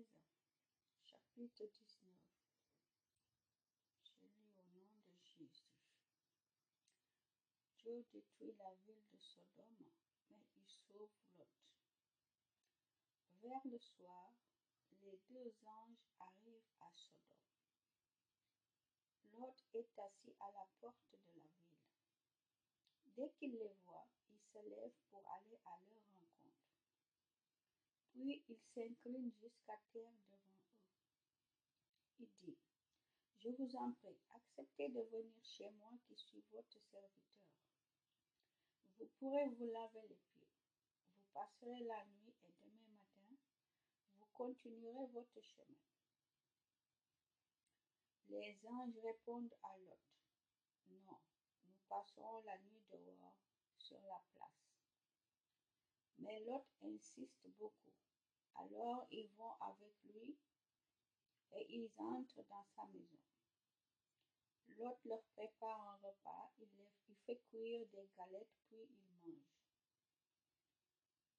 Genèse, chapitre 19. Je lis au nom de Jésus. Dieu détruit la ville de Sodome, mais il sauve Lot. Vers le soir, les deux anges arrivent à Sodome. Lot est assis à la porte de la ville. Dès qu'il les voit, il se lève pour aller à leur rencontre. Puis il s'incline jusqu'à terre devant eux. Il dit, « Je vous en prie, acceptez de venir chez moi qui suis votre serviteur. Vous pourrez vous laver les pieds. Vous passerez la nuit et demain matin, vous continuerez votre chemin. » Les anges répondent à Lot, « Non, nous passerons la nuit dehors sur la place. » Mais Lot insiste beaucoup. Alors ils vont avec lui et ils entrent dans sa maison. Lot leur prépare un repas, il fait cuire des galettes puis ils mangent.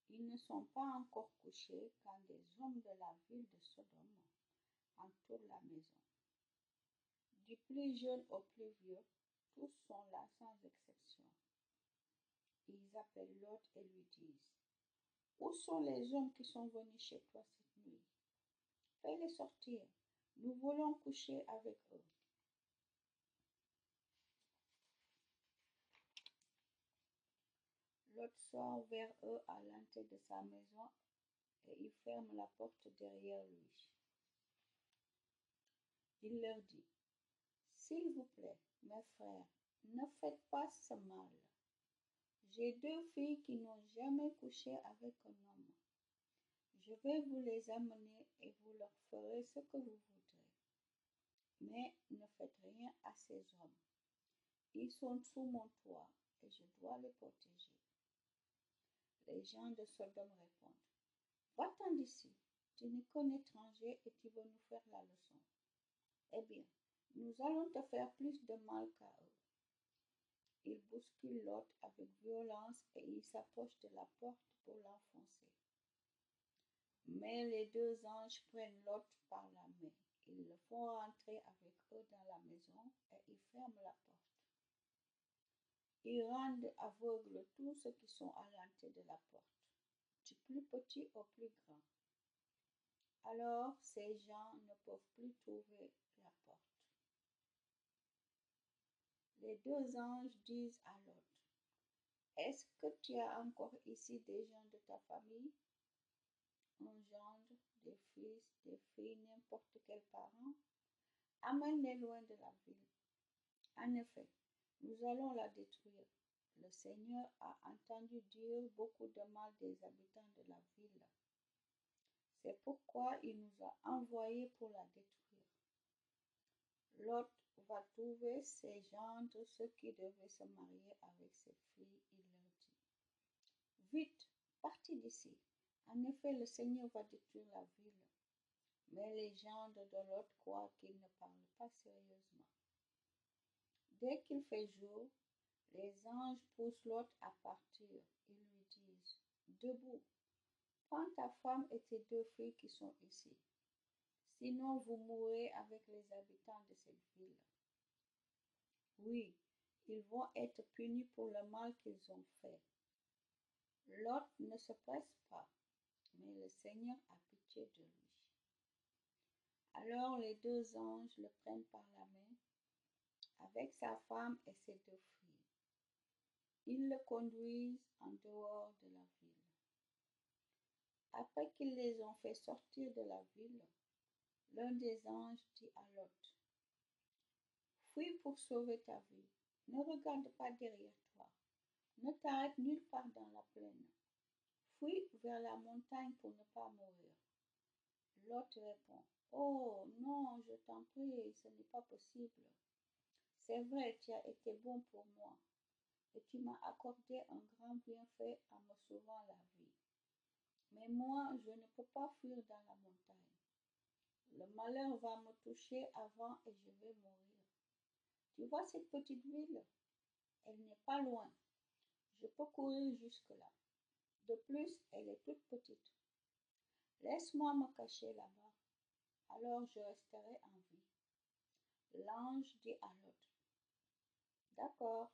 Ils ne sont pas encore couchés quand des hommes de la ville de Sodome entourent la maison. Du plus jeune au plus vieux, tous sont là sans exception. Ils appellent Lot et lui disent, « Où sont les hommes qui sont venus chez toi cette nuit? Fais-les sortir, nous voulons coucher avec eux. » Lot sort vers eux à l'entrée de sa maison et il ferme la porte derrière lui. Il leur dit, « S'il vous plaît, mes frères, ne faites pas ce mal. J'ai deux filles qui n'ont jamais couché avec un homme. Je vais vous les amener et vous leur ferez ce que vous voudrez. Mais ne faites rien à ces hommes. Ils sont sous mon toit et je dois les protéger. » Les gens de Sodome répondent, « Va-t'en d'ici, tu n'es qu'un étranger et tu veux nous faire la leçon. Eh bien, nous allons te faire plus de mal qu'à eux. » Ils bousculent Lot avec violence et ils s'approchent de la porte pour l'enfoncer. Mais les deux anges prennent Lot par la main. Ils le font rentrer avec eux dans la maison et ils ferment la porte. Ils rendent aveugles tous ceux qui sont à l'entrée de la porte, du plus petit au plus grand. Alors ces gens ne peuvent plus trouver la porte. Les deux anges disent à Lot, « Est-ce que tu as encore ici des gens de ta famille, un gendre, des fils, des filles, n'importe quel parent? Amène-les loin de la ville. En effet, nous allons la détruire. Le Seigneur a entendu dire beaucoup de mal des habitants de la ville. C'est pourquoi il nous a envoyés pour la détruire. » Lot va trouver ses gendres, ceux qui devaient se marier avec ses filles. Il leur dit, « Vite, partez d'ici. En effet, le Seigneur va détruire la ville. » Mais les gendres de Lot croient qu'il ne parle pas sérieusement. Dès qu'il fait jour, les anges poussent Lot à partir. Ils lui disent, « Debout, prends ta femme et tes deux filles qui sont ici. Sinon vous mourrez avec les habitants de cette ville. » Oui, ils vont être punis pour le mal qu'ils ont fait. Lot ne se presse pas, mais le Seigneur a pitié de lui. Alors les deux anges le prennent par la main, avec sa femme et ses deux filles. Ils le conduisent en dehors de la ville. Après qu'ils les ont fait sortir de la ville, l'un des anges dit à Lot, « Fuis pour sauver ta vie. Ne regarde pas derrière toi. Ne t'arrête nulle part dans la plaine. Fuis vers la montagne pour ne pas mourir. » Lot répond, « Oh non, je t'en prie, ce n'est pas possible. C'est vrai, tu as été bon pour moi et tu m'as accordé un grand bienfait en me sauvant la vie. Mais moi, je ne peux pas fuir dans la montagne. Le malheur va me toucher avant et je vais mourir. Tu vois cette petite ville? Elle n'est pas loin. Je peux courir jusque-là. De plus, elle est toute petite. Laisse-moi me cacher là-bas alors je resterai en vie. L'ange dit à Lot, d'accord,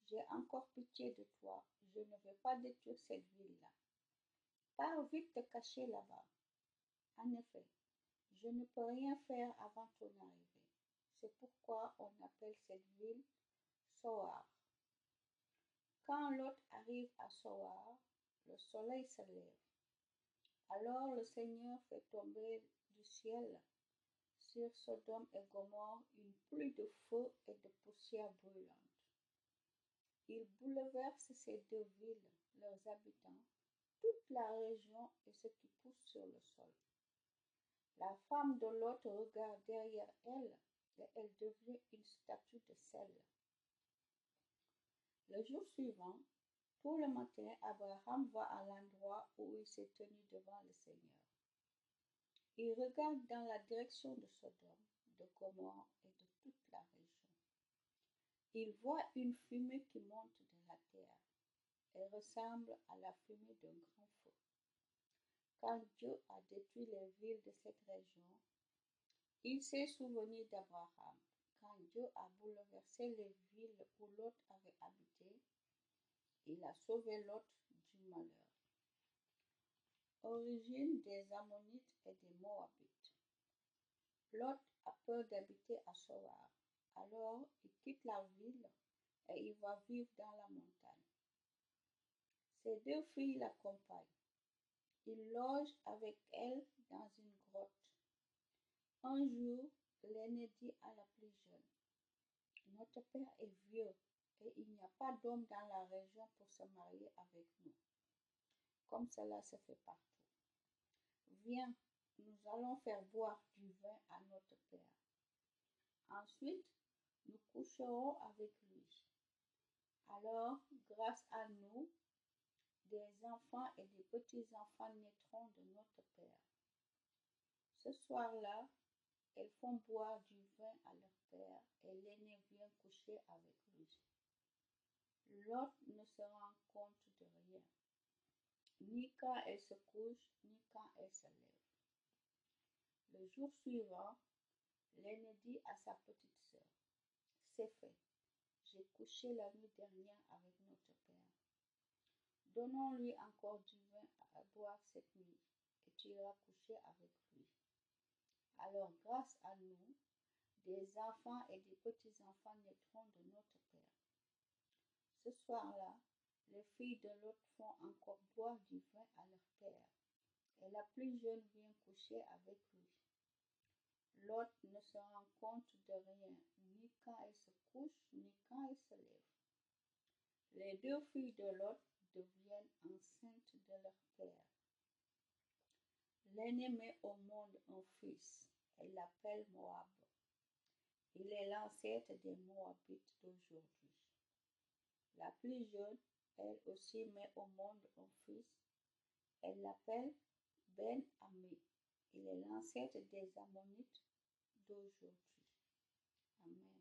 j'ai encore pitié de toi, je ne vais pas détruire cette ville-là. Pars vite te cacher là-bas. En effet, je ne peux rien faire avant ton arrivée. C'est pourquoi on appelle cette ville Soar. Quand Lot arrive à Soar, le soleil se lève. Alors le Seigneur fait tomber du ciel sur Sodome et Gomorrhe une pluie de feu et de poussière brûlante. Il bouleverse ces deux villes, leurs habitants, toute la région et ce qui pousse sur le sol. La femme de Lot regarde derrière elle et elle devient une statue de sel. Le jour suivant, tout le matin, Abraham va à l'endroit où il s'est tenu devant le Seigneur. Il regarde dans la direction de Sodome, de Gomorrhe et de toute la région. Il voit une fumée qui monte de la terre. Elle ressemble à la fumée d'un grand feu. Quand Dieu a détruit les villes de cette région, il s'est souvenu d'Abraham. Quand Dieu a bouleversé les villes où Lot avait habité, il a sauvé Lot du malheur. Origine des Ammonites et des Moabites. Lot a peur d'habiter à Soar. Alors il quitte la ville et il va vivre dans la montagne. Ses deux filles l'accompagnent. Il loge avec elles dans une grotte. Un jour, l'aîné dit à la plus jeune, notre père est vieux et il n'y a pas d'homme dans la région pour se marier avec nous, comme cela se fait partout. Viens, nous allons faire boire du vin à notre père. Ensuite, nous coucherons avec lui. Alors, grâce à nous, des enfants et des petits-enfants naîtront de notre père. Ce soir-là, elles font boire du vin à leur père et l'aîné vient coucher avec lui. Lot ne se rend compte de rien, ni quand elle se couche, ni quand elle se lève. Le jour suivant, l'aîné dit à sa petite sœur, c'est fait, j'ai couché la nuit dernière avec notre père. Donnons-lui encore du vin à boire cette nuit, et tu iras coucher avec lui. Alors, grâce à nous, des enfants et des petits-enfants naîtront de notre père. Ce soir-là, les filles de Lot font encore boire du vin à leur père, et la plus jeune vient coucher avec lui. Lot ne se rend compte de rien, ni quand elle se couche, ni quand elle se lève. Les deux filles de Lot deviennent enceintes de leur père. L'aînée met au monde un fils. Elle l'appelle Moab. Il est l'ancêtre des Moabites d'aujourd'hui. La plus jeune, elle aussi met au monde un fils. Elle l'appelle Ben-Ami. Il est l'ancêtre des Ammonites d'aujourd'hui. Amen.